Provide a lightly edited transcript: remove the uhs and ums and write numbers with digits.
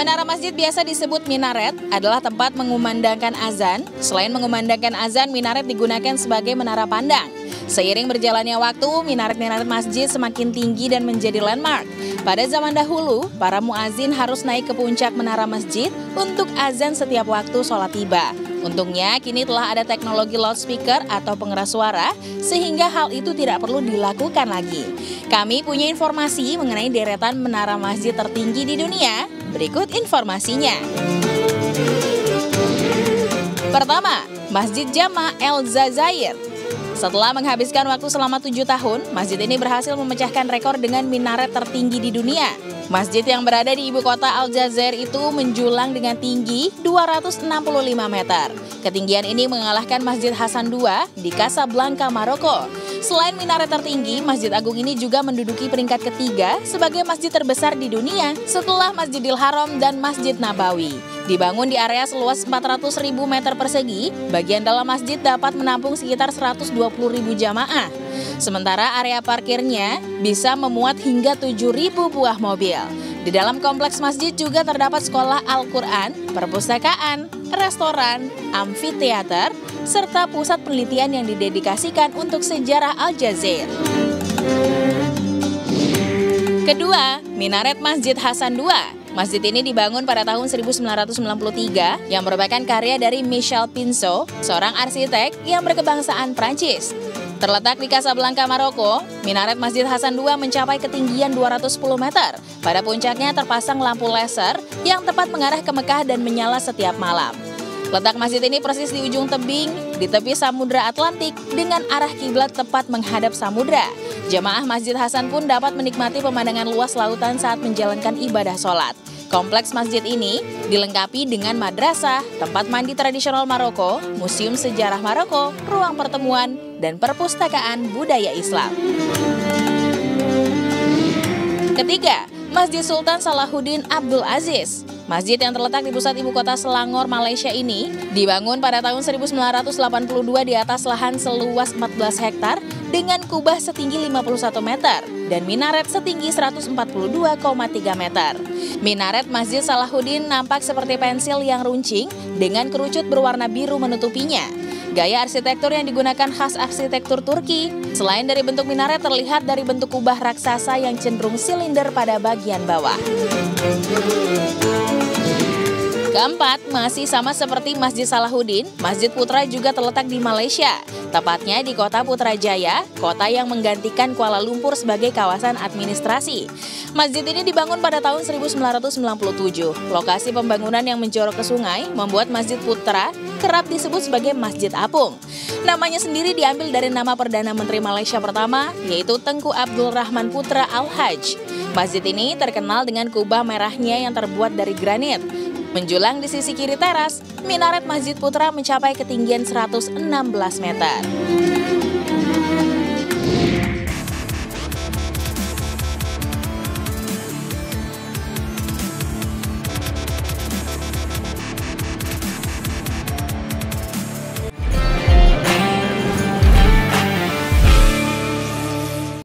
Menara masjid biasa disebut minaret adalah tempat mengumandangkan azan. Selain mengumandangkan azan, minaret digunakan sebagai menara pandang. Seiring berjalannya waktu, minaret-minaret masjid semakin tinggi dan menjadi landmark. Pada zaman dahulu, para muazin harus naik ke puncak menara masjid untuk azan setiap waktu sholat tiba. Untungnya, kini telah ada teknologi loudspeaker atau pengeras suara, sehingga hal itu tidak perlu dilakukan lagi. Kami punya informasi mengenai deretan menara masjid tertinggi di dunia. Berikut informasinya. Pertama, Masjid Jama' El-Jazair. Setelah menghabiskan waktu selama 7 tahun, masjid ini berhasil memecahkan rekor dengan minaret tertinggi di dunia. Masjid yang berada di ibu kota Aljazair itu menjulang dengan tinggi 265 meter. Ketinggian ini mengalahkan Masjid Hasan II di Casablanca, Maroko. Selain minaret tertinggi, Masjid Agung ini juga menduduki peringkat ketiga sebagai masjid terbesar di dunia setelah Masjidil Haram dan Masjid Nabawi. Dibangun di area seluas 400.000 meter persegi, bagian dalam masjid dapat menampung sekitar 120.000 jamaah. Sementara area parkirnya bisa memuat hingga 7.000 buah mobil. Di dalam kompleks masjid juga terdapat sekolah Al-Quran, perpustakaan, restoran, amfiteater, serta pusat penelitian yang didedikasikan untuk sejarah Aljazair. Kedua, minaret Masjid Hasan II. Masjid ini dibangun pada tahun 1993 yang merupakan karya dari Michel Pinso, seorang arsitek yang berkebangsaan Prancis. Terletak di Casablanca, Maroko, minaret Masjid Hasan II mencapai ketinggian 210 meter. Pada puncaknya terpasang lampu laser yang tepat mengarah ke Mekah dan menyala setiap malam. Letak masjid ini persis di ujung tebing, di tepi Samudra Atlantik dengan arah kiblat tepat menghadap samudra. Jamaah Masjid Hasan pun dapat menikmati pemandangan luas lautan saat menjalankan ibadah sholat. Kompleks masjid ini dilengkapi dengan madrasah, tempat mandi tradisional Maroko, museum sejarah Maroko, ruang pertemuan, dan perpustakaan budaya Islam. Ketiga, Masjid Sultan Salahuddin Abdul Aziz. Masjid yang terletak di pusat ibu kota Selangor, Malaysia ini dibangun pada tahun 1982 di atas lahan seluas 14 hektar dengan kubah setinggi 51 meter dan minaret setinggi 142,3 meter. Minaret Masjid Salahuddin nampak seperti pensil yang runcing dengan kerucut berwarna biru menutupinya. Gaya arsitektur yang digunakan khas arsitektur Turki. Selain dari bentuk minaret terlihat dari bentuk kubah raksasa yang cenderung silinder pada bagian bawah. Keempat, masih sama seperti Masjid Salahuddin, Masjid Putra juga terletak di Malaysia. Tepatnya di kota Putrajaya, kota yang menggantikan Kuala Lumpur sebagai kawasan administrasi. Masjid ini dibangun pada tahun 1997. Lokasi pembangunan yang menjorok ke sungai membuat Masjid Putra kerap disebut sebagai Masjid Apung. Namanya sendiri diambil dari nama Perdana Menteri Malaysia pertama, yaitu Tengku Abdul Rahman Putra Al-Hajj. Masjid ini terkenal dengan kubah merahnya yang terbuat dari granit. Menjulang di sisi kiri teras, minaret Masjid Putra mencapai ketinggian 116 meter.